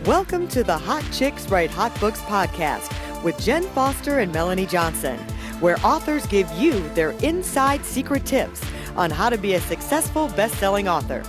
Welcome to the Hot Chicks Write Hot Books podcast with Jen Foster and Melanie Johnson, where authors give you their inside secret tips on how to be a successful best-selling author.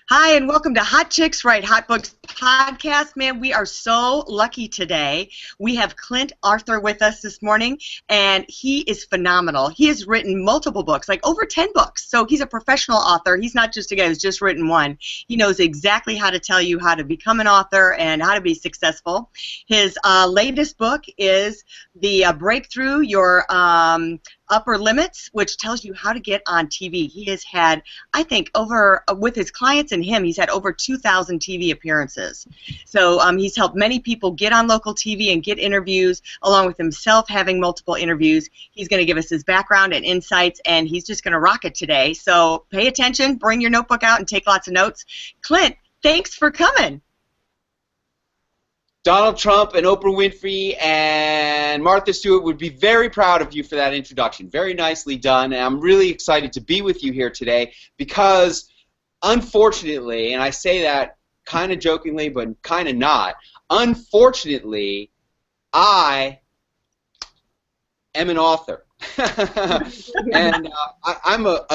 Hi, and welcome to Hot Chicks Write Hot Books podcast. Man, we are so lucky today. We have Clint Arthur with us this morning, and he is phenomenal. He has written multiple books, like over 10 books. So he's a professional author. He's not just a guy who's just written one. He knows exactly how to tell you how to become an author and how to be successful. His latest book is the Breakthrough Your Upper Limits, which tells you how to get on TV. He has had, I think, with his clients and him, he's had over 2,000 TV appearances. So he's helped many people get on local TV and get interviews, along with himself having multiple interviews. He's going to give us his background and insights, and he's just going to rock it today. So pay attention, bring your notebook out, and take lots of notes. Clint, thanks for coming. Donald Trump and Oprah Winfrey and Martha Stewart would be very proud of you for that introduction. Very nicely done. And I'm really excited to be with you here today because, unfortunately, and I say that kind of jokingly but kind of not, unfortunately, I am an author. And I'm a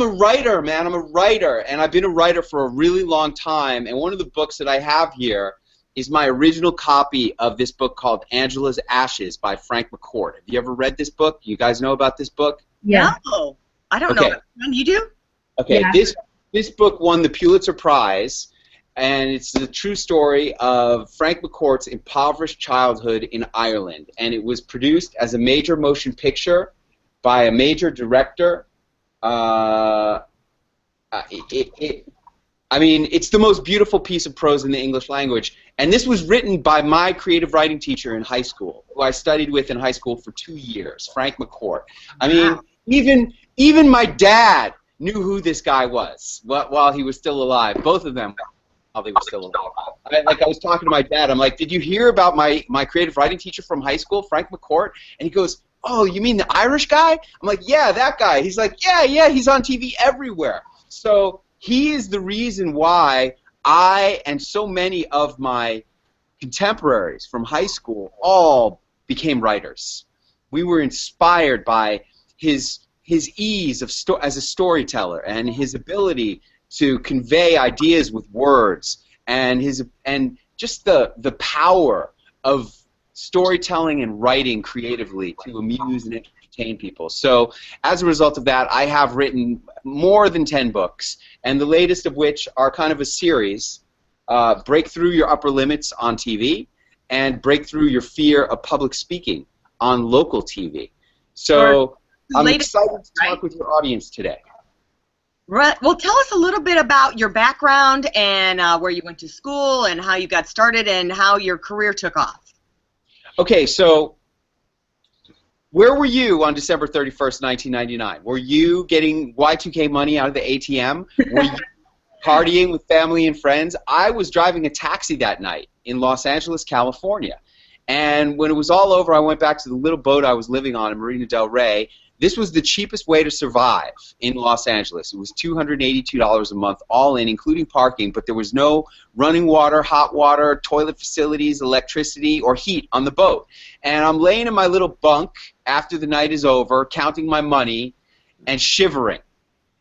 writer, man. I'm a writer, and I've been a writer for a really long time. And one of the books that I have here is my original copy of this book called Angela's Ashes by Frank McCourt. Have you ever read this book? You guys know about this book? Yeah. No, I don't know. You do? Okay, yeah. This book won the Pulitzer Prize, and it's the true story of Frank McCourt's impoverished childhood in Ireland. And it was produced as a major motion picture by a major director. I mean, it's the most beautiful piece of prose in the English language. And this was written by my creative writing teacher in high school, who I studied with in high school for 2 years, Frank McCourt. I mean, even my dad knew who this guy was while he was still alive. Both of them while they were still alive. I was talking to my dad. I'm like, did you hear about my creative writing teacher from high school, Frank McCourt? And he goes, oh, you mean the Irish guy? I'm like, yeah, that guy. He's like, yeah, he's on TV everywhere. So he is the reason why I and so many of my contemporaries from high school all became writers. We were inspired by his ease as a storyteller and his ability to convey ideas with words and just the power of storytelling and writing creatively to amuse and entertain people. So as a result of that, I have written more than 10 books, and the latest of which are kind of a series, Breakthrough Your Upper Limits on TV and Breakthrough Your Fear of Public Speaking on local TV. So I'm excited to talk with your audience today. Right. Well, tell us a little bit about your background and where you went to school and how you got started and how your career took off. Okay, so where were you on December 31st, 1999? Were you getting Y2K money out of the ATM? Were you partying with family and friends? I was driving a taxi that night in Los Angeles, California. And when it was all over, I went back to the little boat I was living on in Marina del Rey. This was the cheapest way to survive in Los Angeles. It was $282 a month all in, including parking, but there was no running water, hot water, toilet facilities, electricity, or heat on the boat. And I'm laying in my little bunk after the night is over, counting my money and shivering.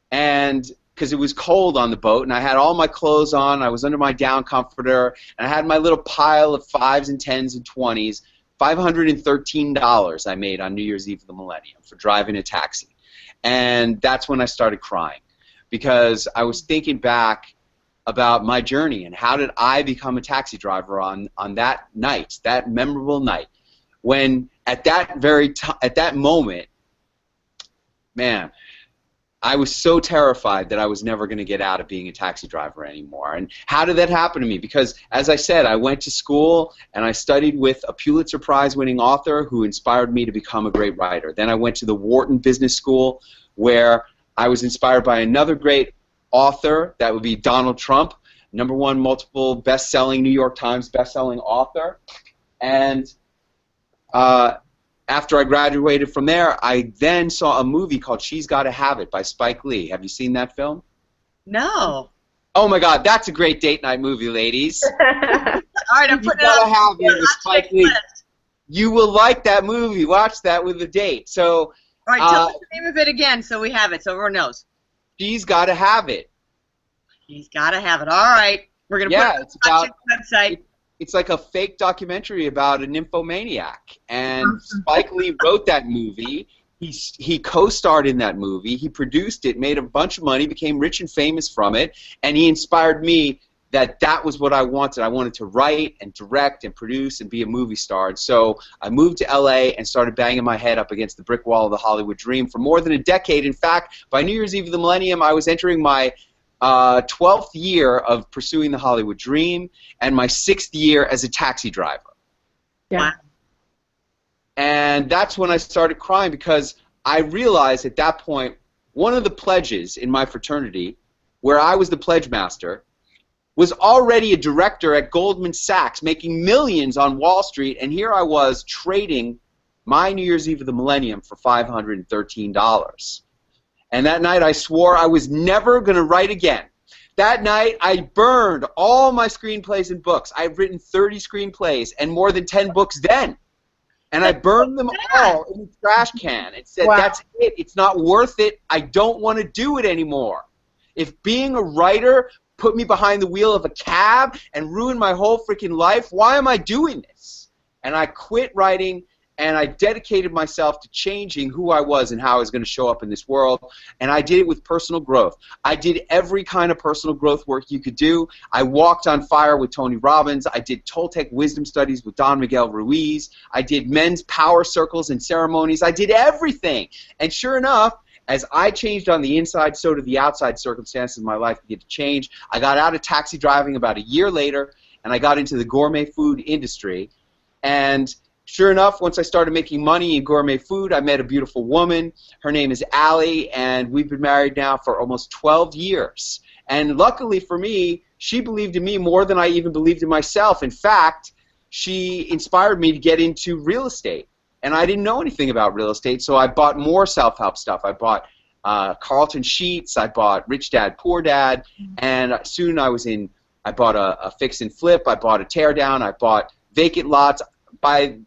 And because it was cold on the boat, and I had all my clothes on, I was under my down comforter, and I had my little pile of 5s and 10s and 20s. $513 I made on New Year's Eve of the millennium for driving a taxi. And that's when I started crying, because I was thinking back about my journey and how did I become a taxi driver on that night, that memorable night, when at that moment, man, I was so terrified that I was never going to get out of being a taxi driver anymore. And how did that happen to me? Because, as I said, I went to school and I studied with a Pulitzer Prize-winning author who inspired me to become a great writer. Then I went to the Wharton Business School, where I was inspired by another great author, that would be Donald Trump, #1 multiple best-selling New York Times best-selling author. And after I graduated from there, I then saw a movie called She's Gotta Have It by Spike Lee. Have you seen that film? No. Oh my God, that's a great date night movie, ladies. All right, I'm You putting it gotta on have it with Spike Lee. list. You will like that movie. Watch that with a date. So, All right, tell us the name of it again so we have it, so everyone knows. she's got to have it. He's got to have it. All right. We're going to put it on the website. It's like a fake documentary about a nymphomaniac. And Spike Lee wrote that movie. He co-starred in that movie. He produced it, made a bunch of money, became rich and famous from it, and he inspired me that was what I wanted. I wanted to write and direct and produce and be a movie star. And so I moved to LA and started banging my head up against the brick wall of the Hollywood dream for more than a decade. In fact, by New Year's Eve of the millennium, I was entering my 12th year of pursuing the Hollywood dream and my 6th year as a taxi driver. Yeah. And that's when I started crying, because I realized at that point one of the pledges in my fraternity, where I was the pledge master, was already a director at Goldman Sachs making millions on Wall Street, and here I was trading my New Year's Eve of the millennium for $513. And that night I swore I was never going to write again. That night I burned all my screenplays and books. I've written 30 screenplays and more than 10 books then. And I burned them all in the trash can and said, that's it. It's not worth it. I don't want to do it anymore. If being a writer put me behind the wheel of a cab and ruined my whole freaking life, why am I doing this? And I quit writing, and I dedicated myself to changing who I was and how I was going to show up in this world. And I did it with personal growth. I did every kind of personal growth work you could do. I walked on fire with Tony Robbins. I did Toltec wisdom studies with Don Miguel Ruiz. I did men's power circles and ceremonies. I did everything. And sure enough, as I changed on the inside, so did the outside circumstances of my life begin to change. I got out of taxi driving about a year later, and I got into the gourmet food industry. And sure enough, once I started making money in gourmet food, I met a beautiful woman. Her name is Allie, and we've been married now for almost 12 years. And luckily for me, she believed in me more than I even believed in myself. In fact, she inspired me to get into real estate. And I didn't know anything about real estate, so I bought more self-help stuff. I bought Carlton Sheets, I bought Rich Dad, Poor Dad, and soon I bought a fix and flip, I bought a tear down, I bought vacant lots. By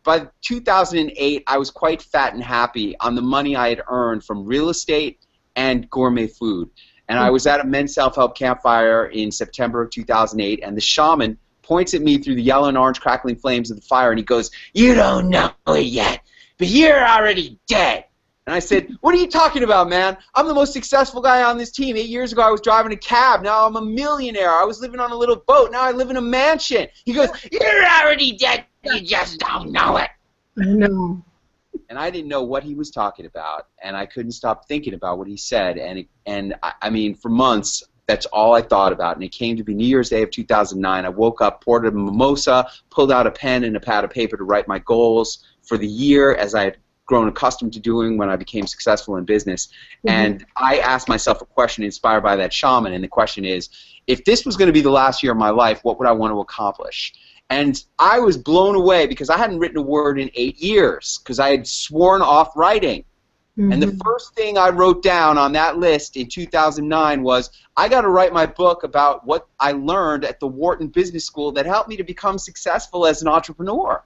2008, I was quite fat and happy on the money I had earned from real estate and gourmet food. And I was at a men's self-help campfire in September of 2008, and the shaman points at me through the yellow and orange crackling flames of the fire, and he goes, "You don't know it yet, but you're already dead." And I said, "What are you talking about, man? I'm the most successful guy on this team. 8 years ago I was driving a cab. Now I'm a millionaire. I was living on a little boat. Now I live in a mansion." He goes, "You're already dead. You just don't know it." No. And I didn't know what he was talking about, and I couldn't stop thinking about what he said. And I mean, for months, that's all I thought about. And it came to be New Year's Day of 2009. I woke up, poured a mimosa, pulled out a pen and a pad of paper to write my goals for the year, as I had grown accustomed to doing when I became successful in business. And I asked myself a question inspired by that shaman, and the question is, if this was going to be the last year of my life, what would I want to accomplish? And I was blown away, because I hadn't written a word in 8 years, because I had sworn off writing. And the first thing I wrote down on that list in 2009 was, I got to write my book about what I learned at the Wharton Business School that helped me to become successful as an entrepreneur.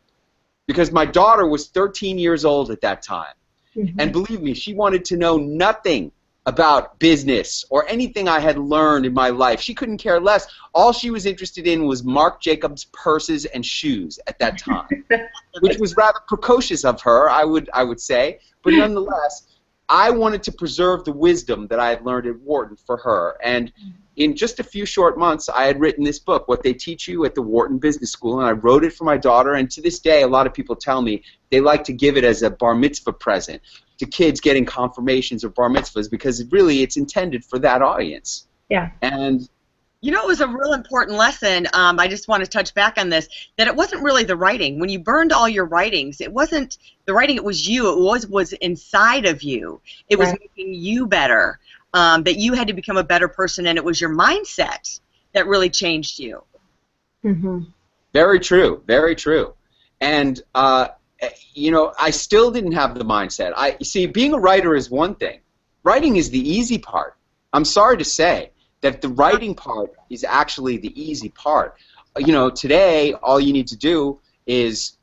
Because my daughter was 13 years old at that time. And believe me, she wanted to know nothing about business or anything I had learned in my life. She couldn't care less. All she was interested in was Marc Jacobs purses and shoes at that time, which was rather precocious of her, I would say. But nonetheless, I wanted to preserve the wisdom that I had learned at Wharton for her. And in just a few short months, I had written this book, What They Teach You at the Wharton Business School, and I wrote it for my daughter. And to this day, a lot of people tell me they like to give it as a bar mitzvah present to kids getting confirmations or bar mitzvahs, because it's intended for that audience. Yeah. And you know, it was a real important lesson. I just want to touch back on this, that it wasn't really the writing. When you burned all your writings, it wasn't the writing, it was you. It was inside of you. It was making you better, that you had to become a better person, and it was your mindset that really changed you. Very true, very true. And, you know, I still didn't have the mindset. You see, being a writer is one thing. Writing is the easy part. I'm sorry to say that the writing part is actually the easy part. You know, today all you need to do is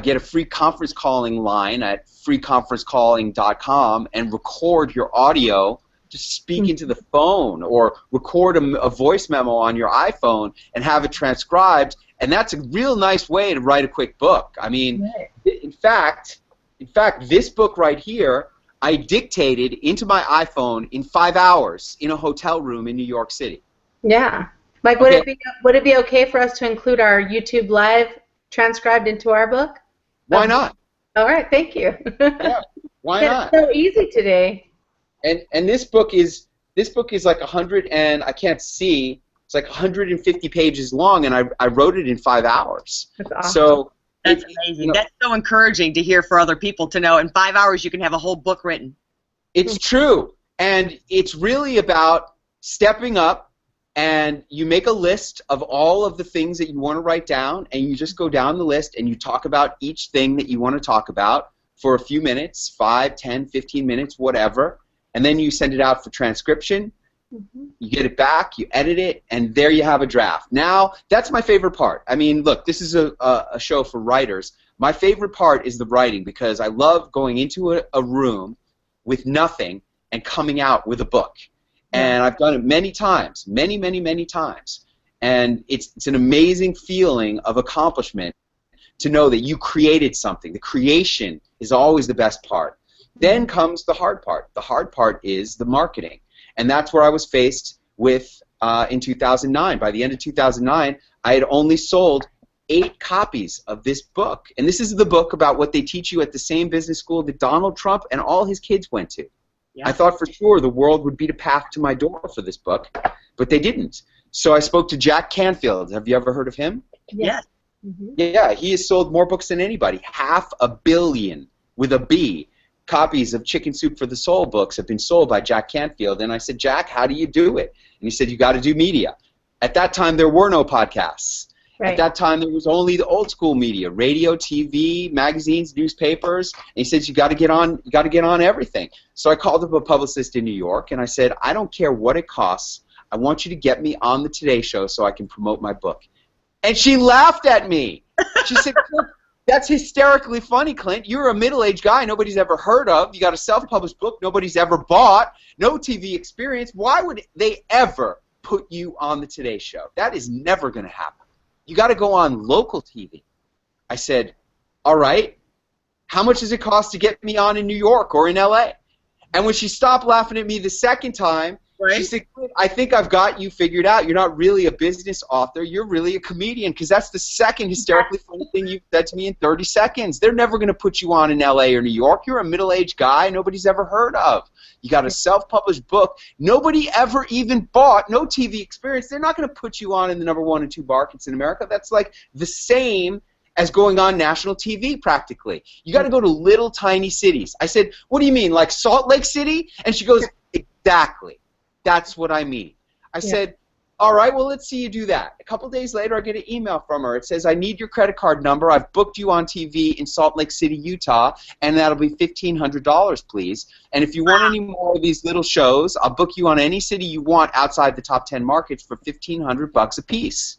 get a free conference calling line at freeconferencecalling.com and record your audio. Just speak into the phone or record a voice memo on your iPhone and have it transcribed, and that's a real nice way to write a quick book. I mean, in fact, this book right here, I dictated into my iPhone in 5 hours in a hotel room in New York City. Yeah. Like, would it be okay for us to include our YouTube Live transcribed into our book? Why not? All right, thank you. Yeah, why not? It's so easy today. And this book is like 100 and I can't see. It's like 150 pages long, and I wrote it in 5 hours. That's awesome. So that's amazing. You know, that's so encouraging to hear for other people to know. In 5 hours, you can have a whole book written. It's true, and it's really about stepping up, and you make a list of all of the things that you want to write down, and you just go down the list and you talk about each thing that you want to talk about for a few minutes, 5, 10, 15 minutes, whatever. And then you send it out for transcription, you get it back, you edit it, and there you have a draft. Now, that's my favorite part. I mean, look, this is a show for writers. My favorite part is the writing because I love going into a room with nothing and coming out with a book. And I've done it many times, many, many, many times. And it's an amazing feeling of accomplishment to know that you created something. The creation is always the best part. Then comes the hard part. The hard part is the marketing. And that's where I was faced with in 2009. By the end of 2009, I had only sold 8 copies of this book. And this is the book about what they teach you at the same business school that Donald Trump and all his kids went to. Yeah. I thought for sure the world would beat a path to my door for this book, but they didn't. So I spoke to Jack Canfield. Have you ever heard of him? Yes. Yeah, he has sold more books than anybody. 500 million, with a B, copies of Chicken Soup for the Soul books have been sold by Jack Canfield. And I said, Jack, how do you do it? And he said, you got to do media. At that time, there were no podcasts. Right. At that time, there was only the old school media: radio, TV, magazines, newspapers. And he says, you got to get on. You got to get on everything. So I called up a publicist in New York, and I said, I don't care what it costs. I want you to get me on the Today Show so I can promote my book. And she laughed at me. She said, that's hysterically funny, Clint. You're a middle-aged guy nobody's ever heard of. You got a self-published book nobody's ever bought, no TV experience. Why would they ever put you on the Today Show? That is never going to happen. You got to go on local TV. I said, all right, how much does it cost to get me on in New York or in LA? And when she stopped laughing at me the second time, she said, I think I've got you figured out. You're not really a business author. You're really a comedian, because that's the second hysterically funny thing you've said to me in 30 seconds. They're never going to put you on in LA or New York. You're a middle-aged guy nobody's ever heard of. You got a self-published book nobody ever even bought, no TV experience. They're not going to put you on in the #1 and 2 markets in America. That's like the same as going on national TV practically. You got to go to little tiny cities. I said, what do you mean, like Salt Lake City? And she goes, exactly. That's what I mean. I said, all right, well, let's see you do that. A couple days later, I get an email from her. It says, I need your credit card number. I've booked you on TV in Salt Lake City, Utah, and that'll be $1,500, please. And if you want any more of these little shows, I'll book you on any city you want outside the top 10 markets for $1,500 a piece.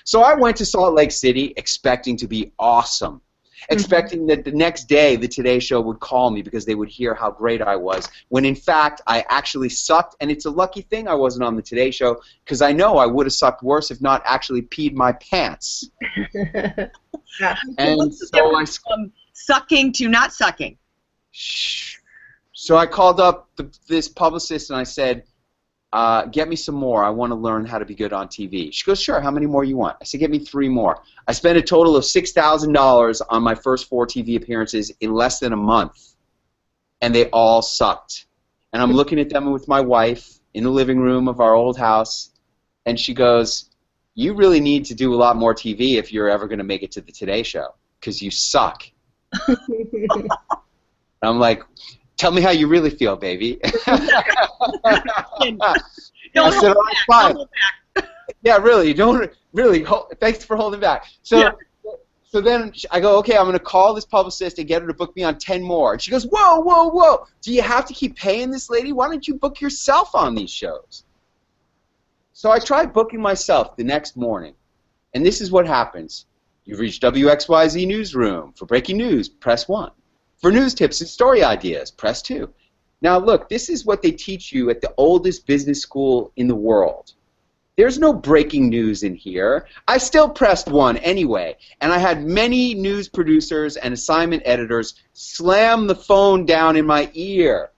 So I went to Salt Lake City expecting to be awesome, expecting that the next day the Today Show would call me because they would hear how great I was, when in fact I actually sucked. And it's a lucky thing I wasn't on the Today Show, because I know I would have sucked worse if not actually peed my pants. And so I sucking to not sucking. So I called up this publicist and I said, get me some more. I want to learn how to be good on TV. She goes, sure, how many more you want? I said, get me 3 more. I spent a total of $6,000 on my first 4 TV appearances in less than a month, and they all sucked. And I'm looking at them with my wife in the living room of our old house, and she goes, you really need to do a lot more TV if you're ever going to make it to the Today Show, because you suck. And I'm like, tell me how you really feel, baby. Yeah, really. Don't really. Thanks for holding back. So then I go, okay, I'm going to call this publicist and get her to book me on 10 more. And she goes, whoa, whoa, whoa. Do you have to keep paying this lady? Why don't you book yourself on these shows? So I tried booking myself the next morning, and this is what happens. You've reached WXYZ Newsroom. For breaking news, press 1. For news tips and story ideas, press 2. Now look, this is what they teach you at the oldest business school in the world. There's no breaking news in here. I still pressed 1 anyway, and I had many news producers and assignment editors slam the phone down in my ear.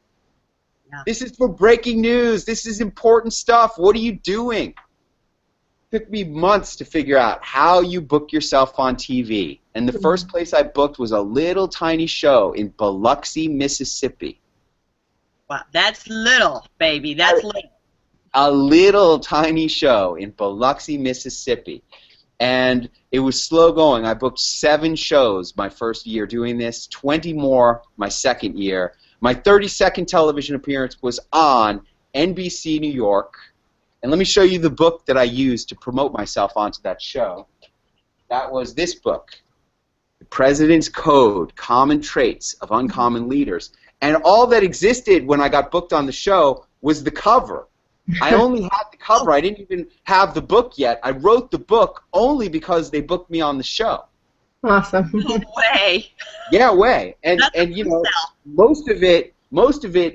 Yeah. This is for breaking news. This is important stuff. What are you doing? It took me months to figure out how you book yourself on TV. And the first place I booked was a little tiny show in Biloxi, Mississippi. Wow, that's little, baby. That's little. A little tiny show in Biloxi, Mississippi. And it was slow going. I booked 7 shows my first year doing this, 20 more my second year. My 32nd television appearance was on NBC New York. And let me show you the book that I used to promote myself onto that show. That was this book, The President's Code, Common Traits of Uncommon Leaders. And all that existed when I got booked on the show was the cover. I only had the cover. I didn't even have the book yet. I wrote the book only because they booked me on the show. Awesome. No way. Yeah, way. And That's and you know, most of it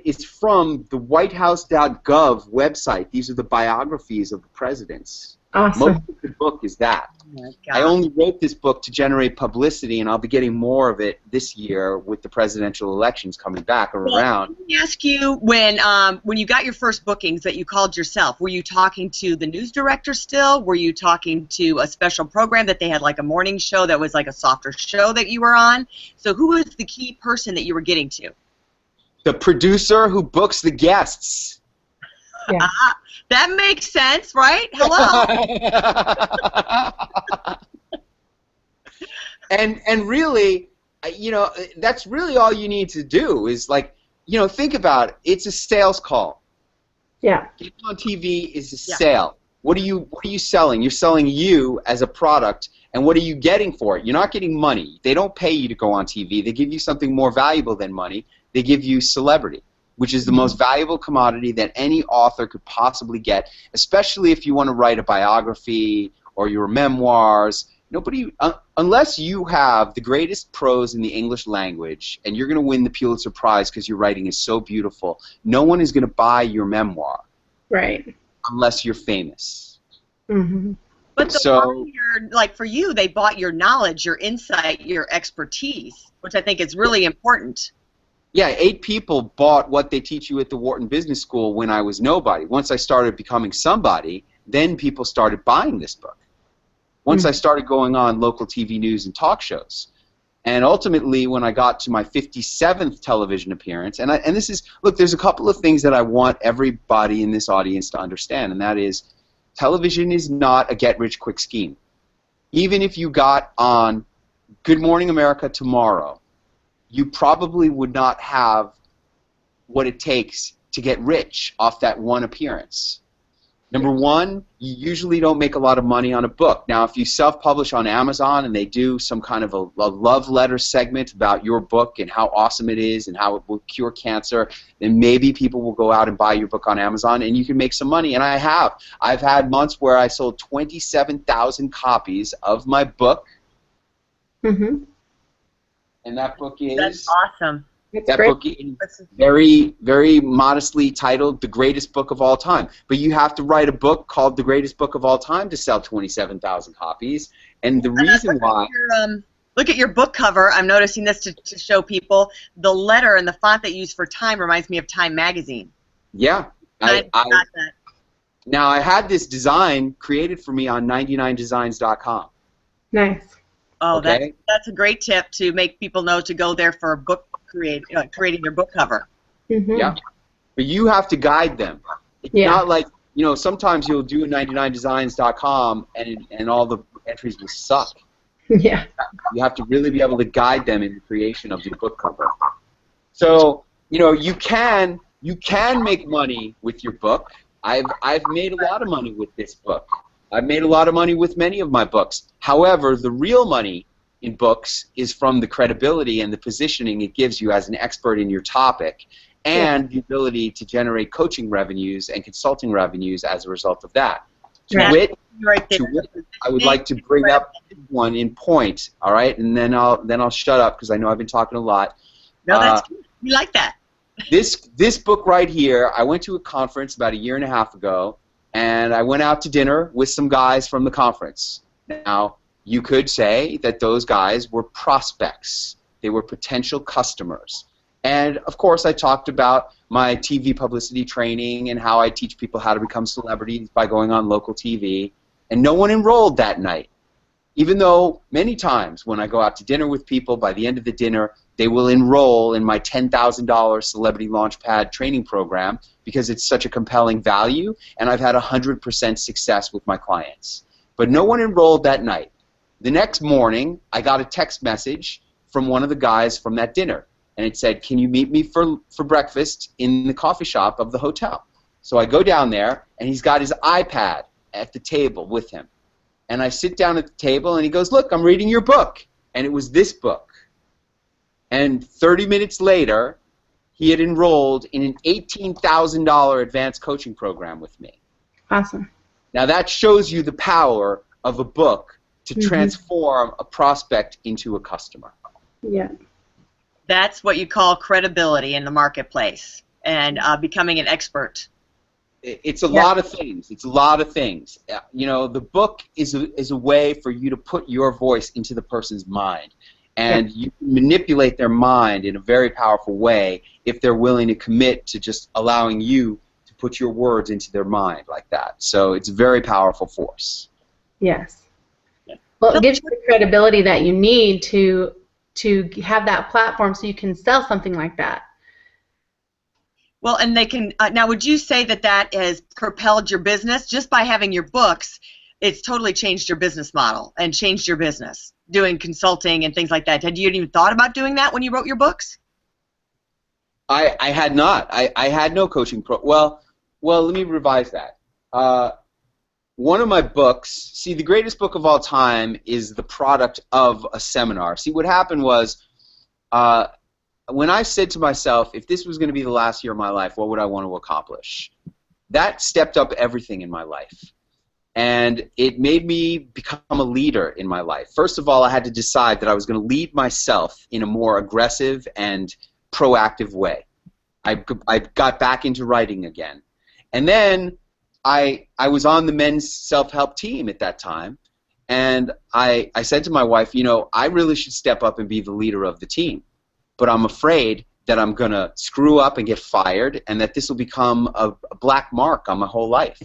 is from the whitehouse.gov website. These are the biographies of the presidents. Awesome. Most of the book is that. Oh my I God. only wrote this book to generate publicity, and I'll be getting more of it this year with the presidential elections coming back around. Let me ask you, when you got your first bookings that you called yourself, were you talking to the news director still? Were you talking to a special program that they had, like a morning show that was like a softer show that you were on? So who was the key person that you were getting to? The producer who books the guests. Yeah. That makes sense, right? Hello. And really, you know, that's really all you need to do is, like, you know, think about it. It's a sales call. Yeah. Getting on TV is a Yeah. sale. What are you selling? You're selling you as a product, and what are you getting for it? You're not getting money. They don't pay you to go on TV. They give you something more valuable than money. They give you celebrity, which is the most valuable commodity that any author could possibly get, especially if you want to write a biography or your memoirs. Nobody, unless you have the greatest prose in the English language and you're going to win the Pulitzer Prize because your writing is so beautiful, no one is going to buy your memoir Right. unless you're famous. Mm-hmm. But So- like for you, they bought your knowledge, your insight, your expertise, which I think is really important. Yeah, 8 people bought what they teach you at the Wharton Business School when I was nobody. Once I started becoming somebody, then people started buying this book. Once I started going on local TV news and talk shows. And ultimately, when I got to my 57th television appearance, and this is, look, there's a couple of things that I want everybody in this audience to understand, and that is, television is not a get-rich-quick scheme. Even if you got on Good Morning America tomorrow, you probably would not have what it takes to get rich off that one appearance. Number one, you usually don't make a lot of money on a book. Now, if you self-publish on Amazon and they do some kind of a love letter segment about your book and how awesome it is and how it will cure cancer, then maybe people will go out and buy your book on Amazon and you can make some money. And I have. I've had months where I sold 27,000 copies of my book. Mm-hmm. And that book is... That's awesome. That's That great. book is very, very modestly titled The Greatest Book of All Time. But you have to write a book called The Greatest Book of All Time to sell 27,000 copies. And the reason why... Look at your book cover. I'm noticing this to show people. The letter and the font they use for Time reminds me of Time magazine. Yeah. I got that. Now, I had this design created for me on 99designs.com. Nice. Oh, Okay. that's a great tip to make people know to go there for a book creating their book cover. Mm-hmm. Yeah. But you have to guide them. It's Yeah. not like, you know, sometimes you'll do 99designs.com and all the entries will suck. Yeah. You have to really be able to guide them in the creation of your book cover. So, you know, you can make money with your book. I've made a lot of money with this book. I've made a lot of money with many of my books. However, the real money in books is from the credibility and the positioning it gives you as an expert in your topic and the ability to generate coaching revenues and consulting revenues as a result of that. wit, right there. to wit, I would like to bring up one in point, all right, and then I'll shut up because I know I've been talking a lot. No, that's good. We like that. This book right here, I went to a conference about 1.5 years ago, and I went out to dinner with some guys from the conference. Now, you could say that those guys were prospects. They were potential customers. And, of course, I talked about my TV publicity training and how I teach people how to become celebrities by going on local TV. And no one enrolled that night, even though many times when I go out to dinner with people, by the end of the dinner, they will enroll in my $10,000 Celebrity Launchpad training program because it's such a compelling value, and I've had 100% success with my clients. But no one enrolled that night. The next morning, I got a text message from one of the guys from that dinner, and it said, "Can you meet me for breakfast in the coffee shop of the hotel?" So I go down there, and he's got his iPad at the table with him. And I sit down at the table, and he goes, "Look, I'm reading your book." And it was this book. And 30 minutes later, he had enrolled in an $18,000 advanced coaching program with me. Awesome. Now that shows you the power of a book to transform a prospect into a customer. Yeah. That's what you call credibility in the marketplace and becoming an expert. It's a lot of things. It's a lot of things. You know, the book is a way for you to put your voice into the person's mind. And you can manipulate their mind in a very powerful way if they're willing to commit to just allowing you to put your words into their mind like that. So it's a very powerful force. Yes. Well, it gives you the credibility that you need to have that platform so you can sell something like that. Well, and they can now. Would you say that that has propelled your business just by having your books? It's totally changed your business model and changed your business, doing consulting and things like that. Had you even thought about doing that when you wrote your books? I had not. I had no coaching Well, let me revise that. One of my books, see, the greatest book of all time is the product of a seminar. See, what happened was when I said to myself, if this was going to be the last year of my life, what would I want to accomplish? That stepped up everything in my life. And it made me become a leader in my life. First of all, I had to decide that I was going to lead myself in a more aggressive and proactive way. I got back into writing again. And then I was on the men's self-help team at that time. And I said to my wife, you know, I really should step up and be the leader of the team. But I'm afraid that I'm going to screw up and get fired and that this will become a black mark on my whole life.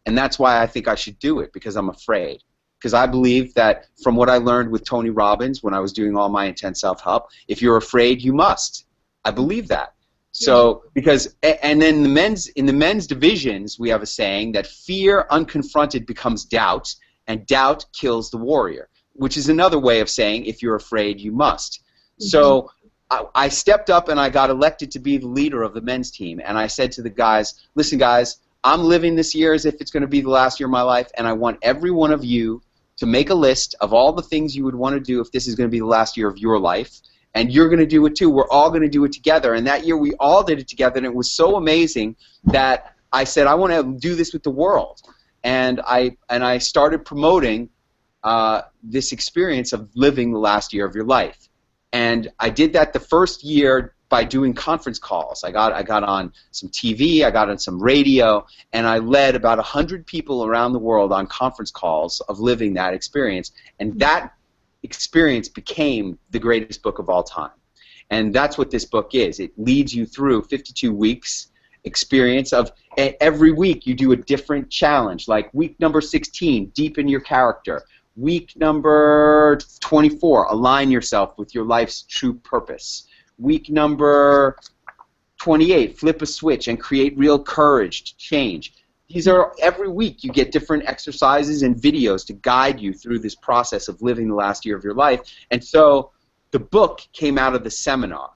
And that's why I think I should do it, because I'm afraid. Because I believe that from what I learned with Tony Robbins when I was doing all my intense self-help, if you're afraid, you must. I believe that. So, and then in the men's divisions, we have a saying that fear unconfronted becomes doubt, and doubt kills the warrior, which is another way of saying if you're afraid, you must. So I stepped up and I got elected to be the leader of the men's team. And I said to the guys, listen, guys, I'm living this year as if it's going to be the last year of my life, and I want every one of you to make a list of all the things you would want to do if this is going to be the last year of your life, and you're going to do it too. We're all going to do it together. And that year we all did it together, and it was so amazing that I said, I want to do this with the world. And I started promoting this experience of living the last year of your life. And I did that the first year by doing conference calls. I got on some TV, I got on some radio, and I led about 100 people around the world on conference calls of living that experience. And that experience became the greatest book of all time. And that's what this book is. It leads you through 52 weeks experience of every week you do a different challenge. Like week number 16, deepen your character. Week number 24, align yourself with your life's true purpose. Week number 28, flip a switch and create real courage to change. These are, every week you get different exercises and videos to guide you through this process of living the last year of your life. And so the book came out of the seminar,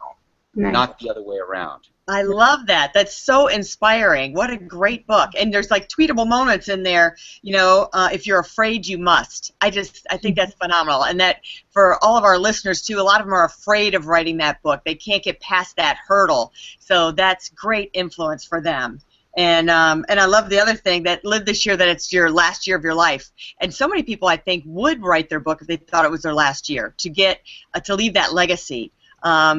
not the other way around. I love that. That's so inspiring. What a great book. And there's like tweetable moments in there, you know, if you're afraid, you must. I think that's phenomenal. And that for all of our listeners, too, a lot of them are afraid of writing that book. They can't get past that hurdle. So that's great influence for them. And I love the other thing, that live this year that it's your last year of your life. And so many people, I think, would write their book if they thought it was their last year, to get to leave that legacy.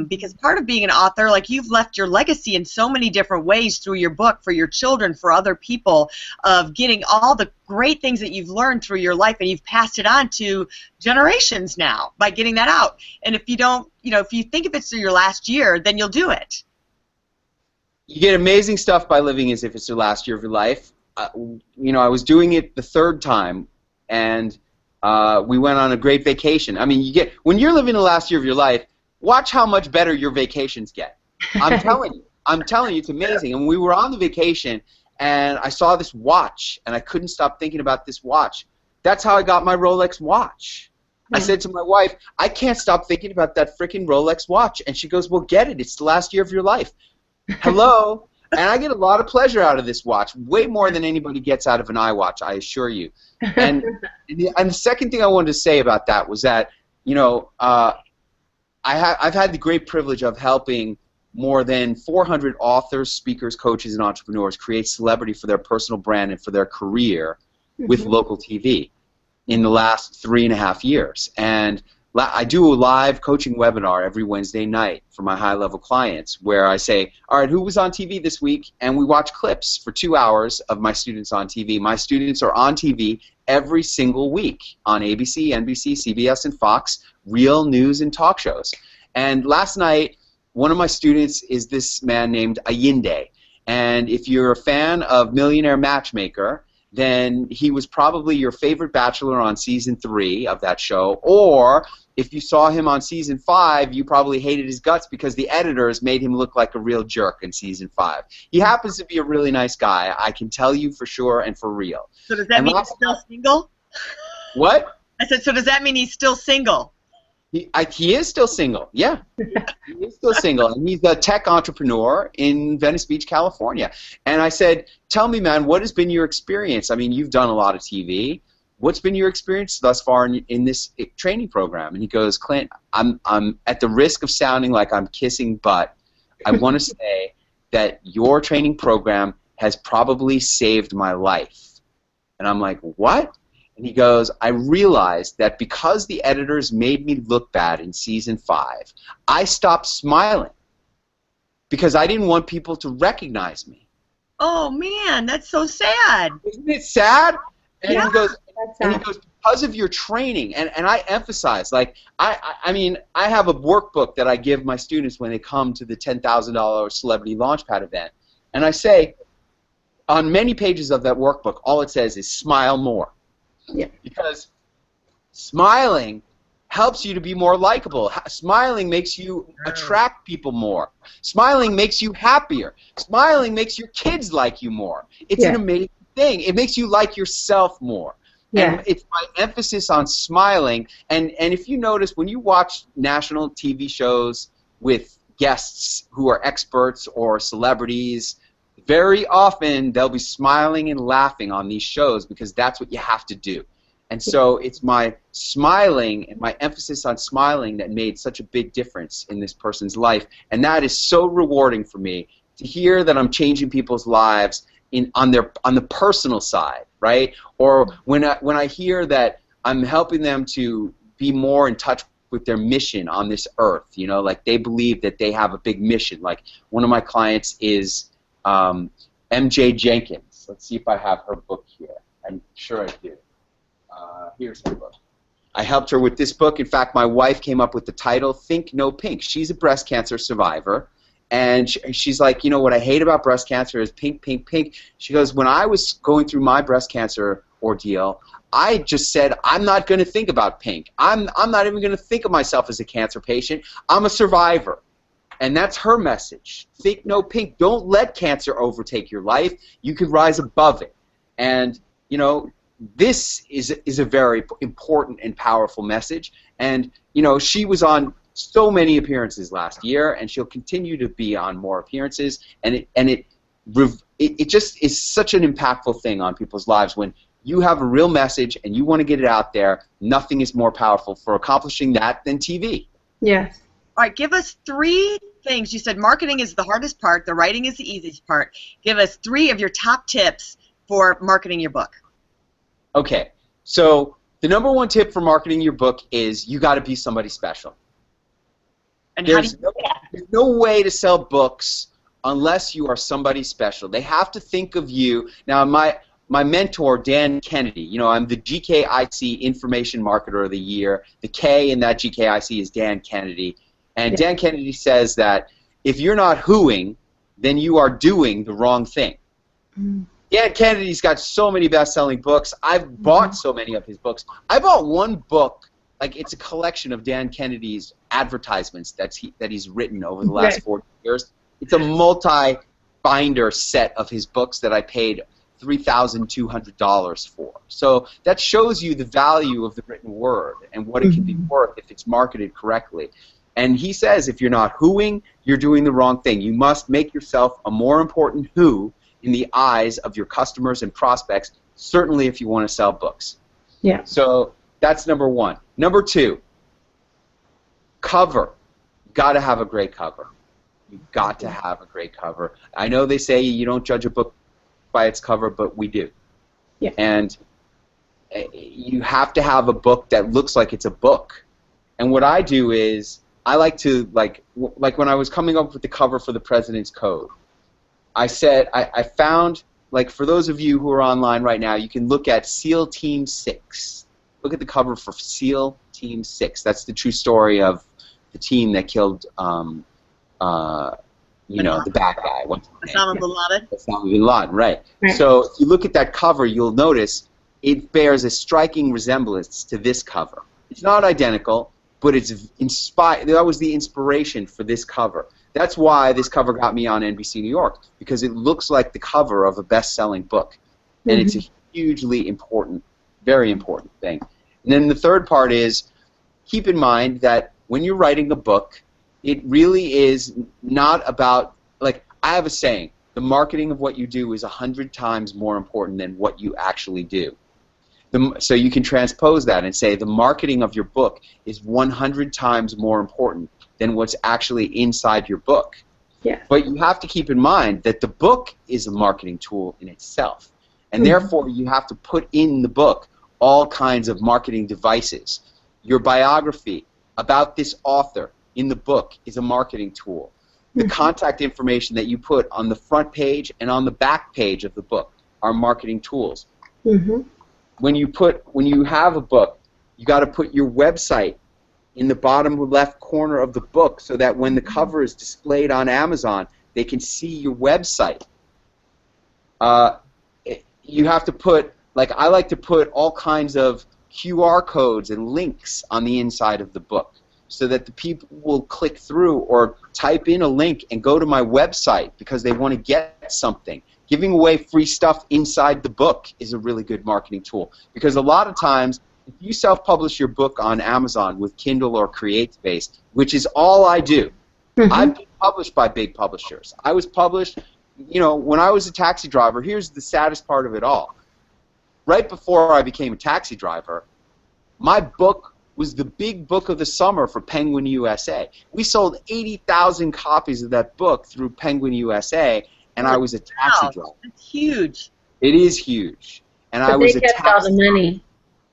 Because part of being an author, like, you've left your legacy in so many different ways through your book, for your children, for other people, of getting all the great things that you've learned through your life, and you've passed it on to generations now by getting that out. And if you don't, if you think if it's your last year, then you'll do it. You get amazing stuff by living as if it's your last year of your life. I was doing it the third time, and we went on a great vacation. I mean, when you're living the last year of your life, watch how much better your vacations get. I'm telling you, it's amazing. And we were on the vacation, and I saw this watch, and I couldn't stop thinking about this watch. That's how I got my Rolex watch. I said to my wife, I can't stop thinking about that freaking Rolex watch. And she goes, well, get it. It's the last year of your life. Hello? And I get a lot of pleasure out of this watch, way more than anybody gets out of an iWatch, I assure you. And the second thing I wanted to say about that was that, I've had the great privilege of helping more than 400 authors, speakers, coaches, and entrepreneurs create celebrity for their personal brand and for their career with local TV in the last 3.5 years. And I do a live coaching webinar every Wednesday night for my high-level clients, where I say, all right, who was on TV this week? And we watch clips for 2 hours of my students on TV. My students are on TV every single week on ABC, NBC, CBS, and Fox, real news and talk shows. And last night, one of my students is this man named Ayinde. And if you're a fan of Millionaire Matchmaker, then he was probably your favorite bachelor on season 3 of that show. Or if you saw him on season 5, you probably hated his guts because the editors made him look like a real jerk in season 5. He happens to be a really nice guy, I can tell you for sure and for real. So does that mean he's still single? What? I said, so does that mean he's still single? He is still single, yeah. He is still single, and he's a tech entrepreneur in Venice Beach, California. And I said, tell me, man, what has been your experience? I mean, you've done a lot of TV. What's been your experience thus far in this training program? And he goes, Clint, I'm at the risk of sounding like I'm kissing butt. I want to say that your training program has probably saved my life. And I'm like, what? And he goes, I realized that because the editors made me look bad in season 5, I stopped smiling because I didn't want people to recognize me. Oh, man, that's so sad. Isn't it sad? And yeah. he goes, because of your training, and I emphasize, like, I mean, I have a workbook that I give my students when they come to the $10,000 Celebrity Launchpad event. And I say, on many pages of that workbook, all it says is smile more. Yeah. Because smiling helps you to be more likable. Smiling makes you attract people more. Smiling makes you happier. Smiling makes your kids like you more. It's an amazing thing. It makes you like yourself more. Yeah. And it's my emphasis on smiling. And if you notice, when you watch national TV shows with guests who are experts or celebrities, very often they'll be smiling and laughing on these shows because that's what you have to do. And so it's my smiling and my emphasis on smiling that made such a big difference in this person's life. And that is so rewarding for me to hear that I'm changing people's lives on the personal side, right? Or when I hear that I'm helping them to be more in touch with their mission on this earth, like they believe that they have a big mission. Like one of my clients is MJ Jenkins. Let's see if I have her book here. I'm sure I do. Here's her book. I helped her with this book. In fact, my wife came up with the title, Think No Pink. She's a breast cancer survivor. And she's like, what I hate about breast cancer is pink, pink, pink. She goes, when I was going through my breast cancer ordeal, I just said, I'm not going to think about pink. I'm not even going to think of myself as a cancer patient. I'm a survivor. And that's her message. Think no pink. Don't let cancer overtake your life. You can rise above it. And, this is a very important and powerful message. And, she was on so many appearances last year, and she'll continue to be on more appearances. And it just is such an impactful thing on people's lives. When you have a real message and you want to get it out there, nothing is more powerful for accomplishing that than TV. Yes. All right, give us 3 things. You said marketing is the hardest part, the writing is the easiest part. Give us 3 of your top tips for marketing your book. Okay, so the number 1 tip for marketing your book is you got to be somebody special. And how do you There's no way to sell books unless you are somebody special. They have to think of you. Now, my mentor, Dan Kennedy, you know, I'm the GKIC Information Marketer of the Year. The K in that GKIC is Dan Kennedy. And Dan Kennedy says that if you're not whoing, then you are doing the wrong thing. Dan Kennedy's got so many best-selling books. I've bought so many of his books. I bought one book, like it's a collection of Dan Kennedy's advertisements that he's written over the last 40 years. It's a multi-binder set of his books that I paid $3,200 for. So that shows you the value of the written word and what it can be worth if it's marketed correctly. And he says if you're not whoing, you're doing the wrong thing. You must make yourself a more important who in the eyes of your customers and prospects, certainly if you want to sell books. Yeah. So that's number 1. Number 2, cover. You've got to have a great cover. You've got to have a great cover. I know they say you don't judge a book by its cover, but we do. Yeah. And you have to have a book that looks like it's a book. And what I do is I like to, like when I was coming up with the cover for the President's Code, I said, I found, like for those of you who are online right now, you can look at SEAL Team 6. Look at the cover for SEAL Team 6. That's the true story of the team that killed you know, the bad guy. Osama bin Laden? Osama bin Laden, right. So if you look at that cover, you'll notice it bears a striking resemblance to this cover. It's not identical, but it's inspired. That was the inspiration for this cover. That's why this cover got me on NBC New York, because it looks like the cover of a best-selling book. And it's a hugely important, very important thing. And then the third part is keep in mind that when you're writing a book, it really is not about, like, I have a saying, the marketing of what you do is 100 times more important than what you actually do. So you can transpose that and say the marketing of your book is 100 times more important than what's actually inside your book. Yeah. But you have to keep in mind that the book is a marketing tool in itself. And therefore you have to put in the book all kinds of marketing devices. Your biography about this author in the book is a marketing tool. The contact information that you put on the front page and on the back page of the book are marketing tools. When you have a book, you got to put your website in the bottom left corner of the book so that when the cover is displayed on Amazon, they can see your website. You have to put, like I like to put all kinds of QR codes and links on the inside of the book so that the people will click through or type in a link and go to my website because they want to get something. Giving away free stuff inside the book is a really good marketing tool, because a lot of times if you self-publish your book on Amazon with Kindle or CreateSpace, which is all I do, I've been published by big publishers. I was published, you know, when I was a taxi driver. Here's the saddest part of it all. Right before I became a taxi driver, my book was the big book of the summer for Penguin USA. We sold 80,000 copies of that book through Penguin USA, and I was a taxi driver. That's huge. It is huge. And But I was they a kept taxi all the money.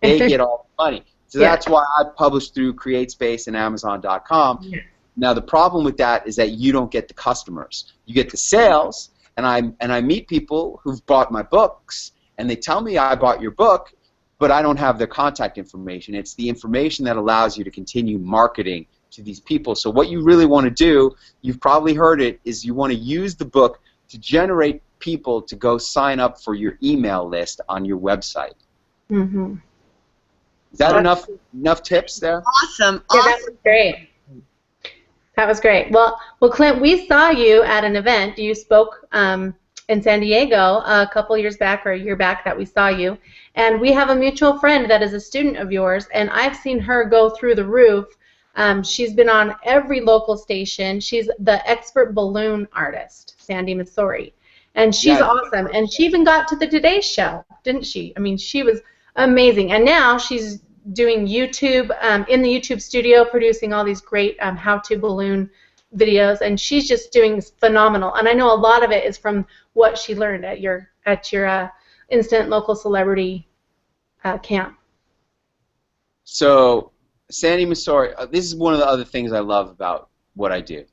They get all the money. So Yeah. that's why I publish through CreateSpace and Amazon.com. Yeah. Now the problem with that is that you don't get the customers. You get the sales, and I meet people who've bought my books, and they tell me I bought your book, but I don't have their contact information. It's the information that allows you to continue marketing to these people. So what you really want to do, you've probably heard it, is you want to use the book to generate people to go sign up for your email list on your website. Is that enough tips there? Awesome. Yeah, that was great. That was great. Well, Clint, we saw you at an event. You spoke in San Diego a couple years back or a year back that we saw you. And we have a mutual friend that is a student of yours, and I've seen her go through the roof. She's been on every local station. She's the expert balloon artist, Sandy Missouri. And she's awesome. And she even got to the Today Show, didn't she? I mean, she was amazing. And now she's doing YouTube, in the YouTube studio, producing all these great how-to balloon videos, and she's just doing phenomenal. And I know a lot of it is from what she learned at your instant local celebrity camp. So Sandy Missouri, this is one of the other things I love about what I do,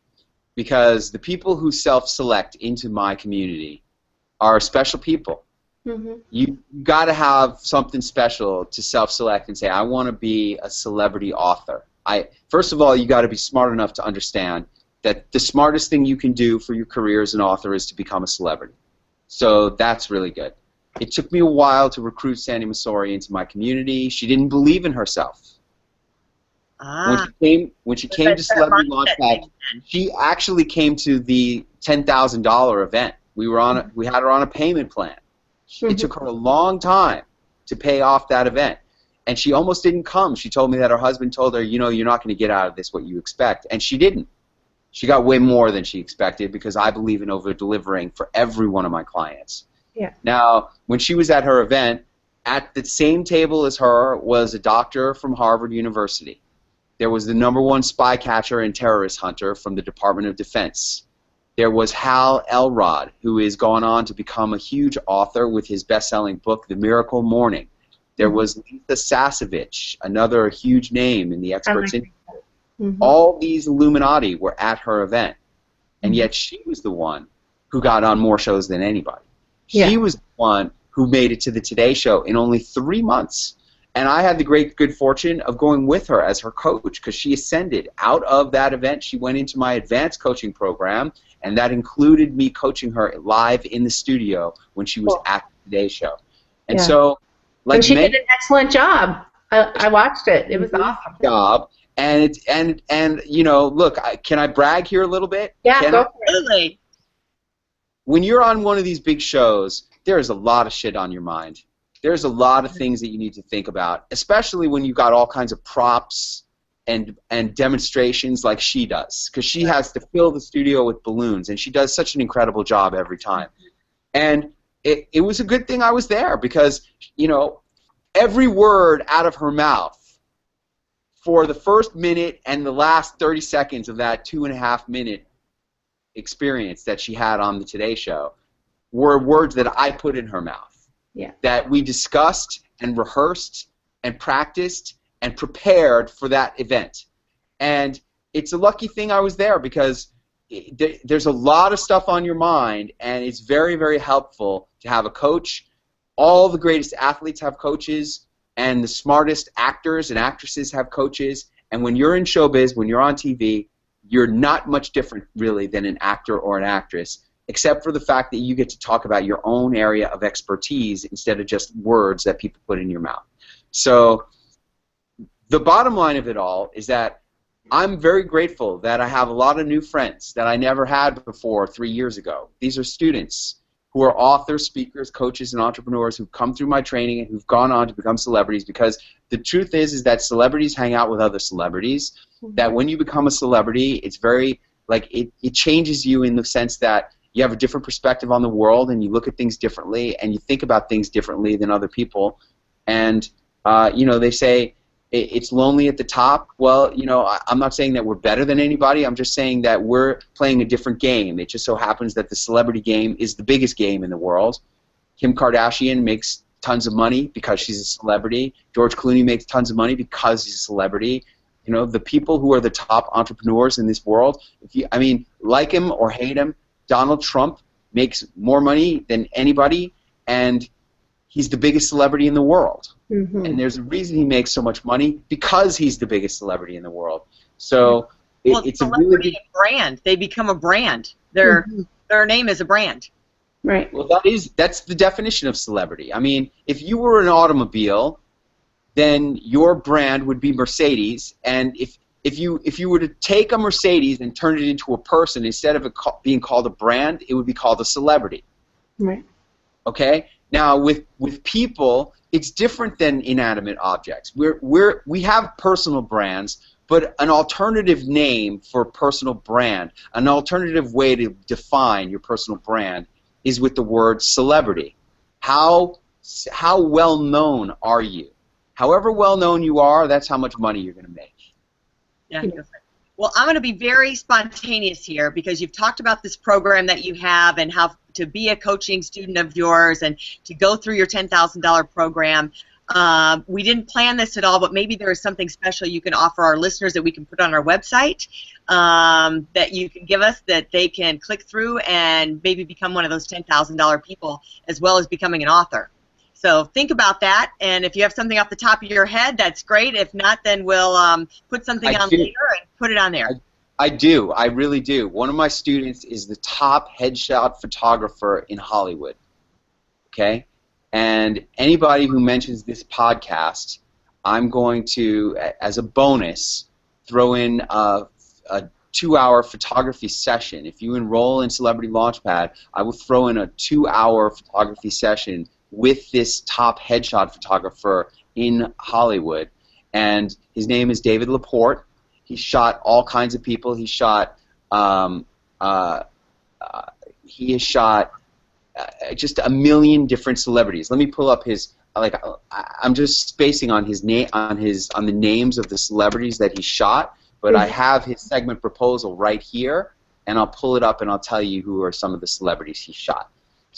because the people who self-select into my community are special people. Mm-hmm. You got to have something special to self-select and say, I want to be a celebrity author. First of all, you got to be smart enough to understand that the smartest thing you can do for your career as an author is to become a celebrity. So that's really good. It took me a while to recruit Sandy Missouri into my community. She didn't believe in herself. When she came to Celebrity Launchpad, she actually came to the $10,000 event. We had her on a payment plan. It took her a long time to pay off that event, and she almost didn't come. She told me that her husband told her, you know, you're not going to get out of this what you expect, and she didn't. She got way more than she expected, because I believe in over-delivering for every one of my clients. Yeah. Now, when she was at her event, at the same table as her was a doctor from Harvard University. There was the #1 spy catcher and terrorist hunter from the Department of Defense. There was Hal Elrod, who is gone on to become a huge author with his best-selling book, The Miracle Morning. There was Lisa Sasevich, another huge name in the experts industry. All these Illuminati were at her event, and yet she was the one who got on more shows than anybody. She was the one who made it to the Today Show in only 3 months. And I had the great good fortune of going with her as her coach, because she ascended out of that event. She went into my advanced coaching program, and that included me coaching her live in the studio when she was at the Today Show. And so, like, and she did an excellent job. I watched it. It was awesome. Job. And you know, look, can I brag here a little bit? Yeah, go for it. When you're on one of these big shows, there is a lot of shit on your mind. There's a lot of things that you need to think about, especially when you've got all kinds of props and demonstrations like she does, because she has to fill the studio with balloons, and she does such an incredible job every time. And it was a good thing I was there, because, you know, every word out of her mouth for the first minute and the last 30 seconds of that 2.5-minute experience that she had on the Today Show were words that I put in her mouth. Yeah. That we discussed and rehearsed and practiced and prepared for that event. And it's a lucky thing I was there, because there's a lot of stuff on your mind, and it's very, very helpful to have a coach. All the greatest athletes have coaches, and the smartest actors and actresses have coaches. And when you're in showbiz, when you're on TV, you're not much different, really, than an actor or an actress, except for the fact that you get to talk about your own area of expertise instead of just words that people put in your mouth. So the bottom line of it all is that I'm very grateful that I have a lot of new friends that I never had before 3 years ago. These are students who are authors, speakers, coaches, and entrepreneurs who've come through my training and who've gone on to become celebrities, because the truth is that celebrities hang out with other celebrities, that when you become a celebrity, it's very, like, it changes you in the sense that you have a different perspective on the world, and you look at things differently, and you think about things differently than other people. And, you know, they say it's lonely at the top. Well, you know, I'm not saying that we're better than anybody. I'm just saying that we're playing a different game. It just so happens that the celebrity game is the biggest game in the world. Kim Kardashian makes tons of money because she's a celebrity. George Clooney makes tons of money because he's a celebrity. You know, the people who are the top entrepreneurs in this world, I mean, like him or hate him, Donald Trump makes more money than anybody, and he's the biggest celebrity in the world. And there's a reason he makes so much money, because he's the biggest celebrity in the world. So it's a really big brand. They become a brand. Their name is a brand. Right. Well, that's the definition of celebrity. I mean, if you were an automobile, then your brand would be Mercedes, and if you were to take a Mercedes and turn it into a person, instead of it being called a brand, it would be called a celebrity. Right. Okay? Now, with people, it's different than inanimate objects. We have personal brands, but an alternative name for personal brand, an alternative way to define your personal brand, is with the word celebrity. How well known are you? However well known you are, that's how much money you're going to make. Yeah. Well, I'm going to be very spontaneous here because you've talked about this program that you have and how to be a coaching student of yours and to go through your $10,000 program. We didn't plan this at all, but maybe there is something special you can offer our listeners that we can put on our website that you can give us that they can click through and maybe become one of those $10,000 people as well as becoming an author. So think about that, and if you have something off the top of your head, that's great. If not, then we'll put something on later and put it on there. I do. I really do. One of my students is the top headshot photographer in Hollywood. Okay? And anybody who mentions this podcast, I'm going to, as a bonus, throw in a 2-hour photography session. If you enroll in Celebrity Launchpad, I will throw in a 2-hour photography session with this top headshot photographer in Hollywood. And his name is David Laporte. He shot all kinds of people. He shot, he has shot just a million different celebrities. Let me pull up his, I'm just spacing on his name, on the names of the celebrities that he shot, but I have his segment proposal right here, and I'll pull it up and I'll tell you who are some of the celebrities he shot.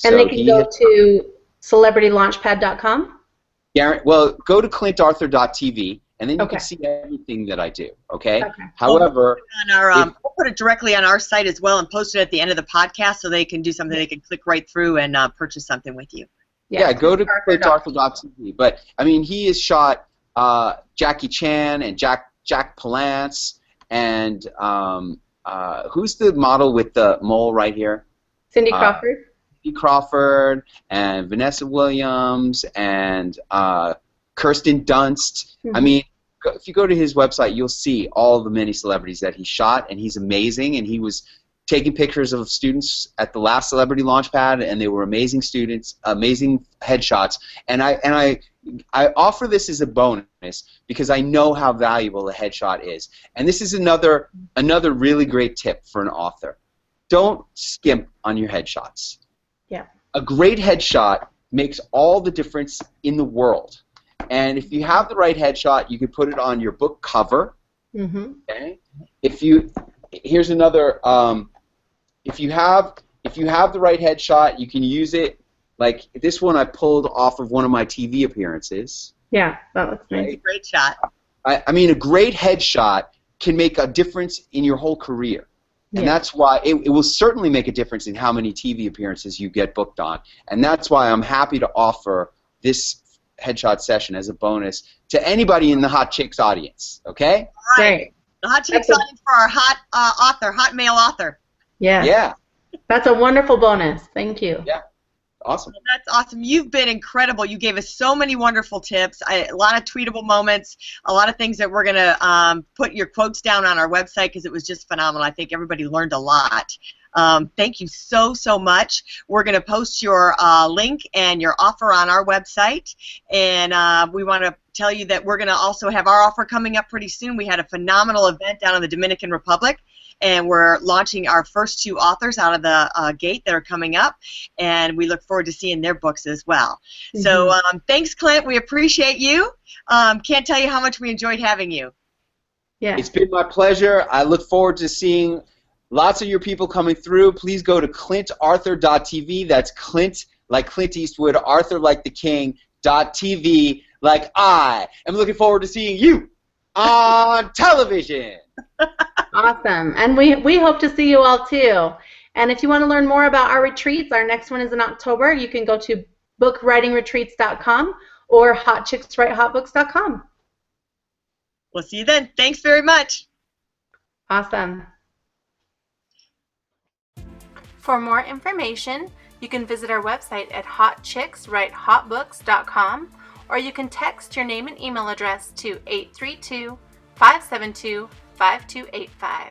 And they can go to celebritylaunchpad.com? Well, go to clintarthur.tv, and then you can see everything that I do, okay? However, we'll put it directly on our site as well and post it at the end of the podcast so they can do something. They can click right through and purchase something with you. Yeah, go to clintarthur.tv. But, I mean, he has shot Jackie Chan and Jack Palance, and who's the model with the mole right here? Cindy Crawford. Crawford and Vanessa Williams and Kirsten Dunst. I mean, if you go to his website, you'll see all the many celebrities that he shot, and he's amazing. And he was taking pictures of students at the last Celebrity Launchpad, and they were amazing students, amazing headshots. And I offer this as a bonus because I know how valuable a headshot is. And this is another really great tip for an author. Don't skimp on your headshots. Yeah. A great headshot makes all the difference in the world. And if you have the right headshot, you can put it on your book cover. Okay. Here's another. If you have the right headshot, you can use it. Like this one, I pulled off of one of my TV appearances. Yeah, that looks nice. Right? Great shot. I mean, a great headshot can make a difference in your whole career. And that's why it will certainly make a difference in how many TV appearances you get booked on. And that's why I'm happy to offer this headshot session as a bonus to anybody in the Hot Chicks audience. Okay? All right. The Hot Chicks audience for our hot male author. Yeah. Yeah. That's a wonderful bonus. Thank you. Yeah. Awesome. Well, that's awesome. You've been incredible. You gave us so many wonderful tips, a lot of tweetable moments, a lot of things that we're going to put your quotes down on our website because it was just phenomenal. I think everybody learned a lot. Thank you so much. We're going to post your link and your offer on our website, and we want to tell you that we're going to also have our offer coming up pretty soon. We had a phenomenal event down in the Dominican Republic, and we're launching our first 2 authors out of the gate that are coming up, and we look forward to seeing their books as well. So thanks, Clint. We appreciate you. Can't tell you how much we enjoyed having you. Yeah. It's been my pleasure. I look forward to seeing lots of your people coming through. Please go to clintarthur.tv. That's Clint, like Clint Eastwood, Arthur like the king, .tv, like I am looking forward to seeing you on television. Awesome. And we hope to see you all too. And if you want to learn more about our retreats, our next one is in October. You can go to bookwritingretreats.com or hotchickswritehotbooks.com. We'll see you then. Thanks very much. Awesome. For more information, you can visit our website at hotchickswritehotbooks.com, or you can text your name and email address to 832-572-5285.